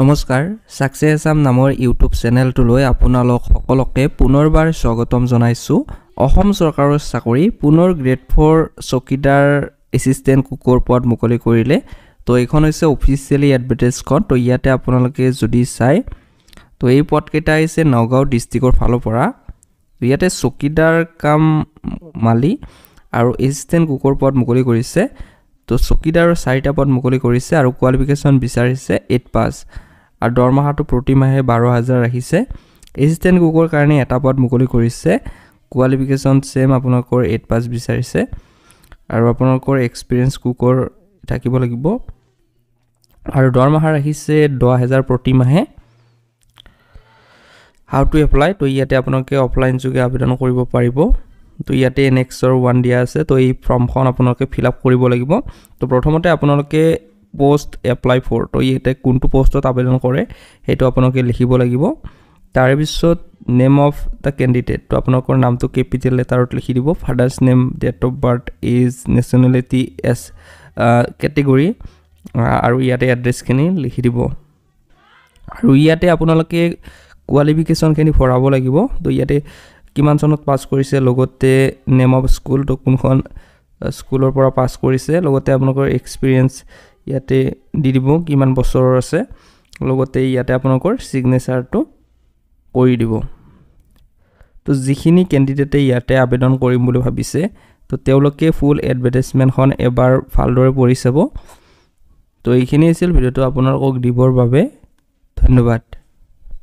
নমস্কাৰ সাকসেছ আছাম নামৰ ইউটিউব চেনেলটোলৈ আপোনালোক সকলোকে পুনৰবাৰ স্বাগতম জনাইছো। অসম চৰকাৰৰ চাকৰি পুনৰ গ্ৰেড 4 চকীদাৰ এসিস্টেন্ট কুকৰ পদ মুকলি কৰিলে। তো এইখন হৈছে অফিচিয়েলি এডভাৰটাইজখন। তো ইয়াতে আপোনালোকে যদি চাই তো এই পদকেইটা আছে নগাঁও ডিস্ট্ৰিক্টৰ ফালৰ পৰা। ইয়াতে চকীদাৰ কাম মালি আৰু এসিস্টেন্ট কুকৰ পদ মুকলি কৰিছে। তো চকীদাৰৰ 4টা পদ মুকলি কৰিছে আৰু কোৱালিফিকেশন বিচাৰিছে 8 পাস আৰু দৰমহাটো প্ৰতি মাহে 12000 ৰাখিছে। এসিস্টেন্ট কুকৰ কাৰণে এটা পদ মুকলি কৰিছে, কোৱালিফিকেশন সেম আপোনালোকৰ 8 পাস বিচাৰিছে আৰু আপোনালোকৰ এক্সপেৰিয়েন্স কুকৰ থাকিব লাগিব আৰু দৰমহা ৰাখিছে 10000 প্ৰতি মাহে। হাউ টু এপ্লাই, তো ইয়াতে আপোনালোকে অফলাইন যোগে আবেদন কৰিব পাৰিব। তো ইয়াতে নেক্সটৰ 1 দিয়া আছে। তো এই ফৰ্মখন আপোনালোকে ফিল আপ কৰিব লাগিব। তো প্ৰথমতে আপোনালোকে পোষ্ট এপ্লাই ফৰ, তো ইয়াতে কোনটো পোষ্টত আবেদন কৰে সেইটো আপোনালোকে লিখিব লাগিব। তাৰ পিছত নেম অফ দা ক্যান্ডিডেট, তো আপোনালোকৰ নামটো কেপিটেল লেটাৰত লিখি দিব। Father's name, date of birth, age, nationality, এছ কেটেগৰী আৰু ইয়াতে এড্ৰেছখিনি লিখি দিব। আৰু ইয়াতে আপোনালোকে কোৱালিফিকেশনখিনি ভৰাব লাগিব। তো ইয়াতে কিমান চনত পাস কৰিছে, লগতে নেম অফ স্কুল, তো কোনখন স্কুলৰ পৰা পাস কৰিছে, লগতে আপোনালোকৰ এক্সপেৰিয়েন্স ইয়াতে দি দিব কিমান বছৰৰ আছে, লগতে ইয়াতে আপোনালোকৰ সিগনেচাৰটো কৰি দিব। তো যিখিনি ক্যান্ডিডেটে ইয়াতে আবেদন কৰিম বুলি ভাবিছে তো তেওঁলোকে ফুল এডভাৰটাইজমেন্টখন এবাৰ ভালদৰে পঢ়ি চাব। তো এইখিনি আছিল ভিডিওটো আপোনালোকক দিবৰ বাবে। ধন্যবাদ।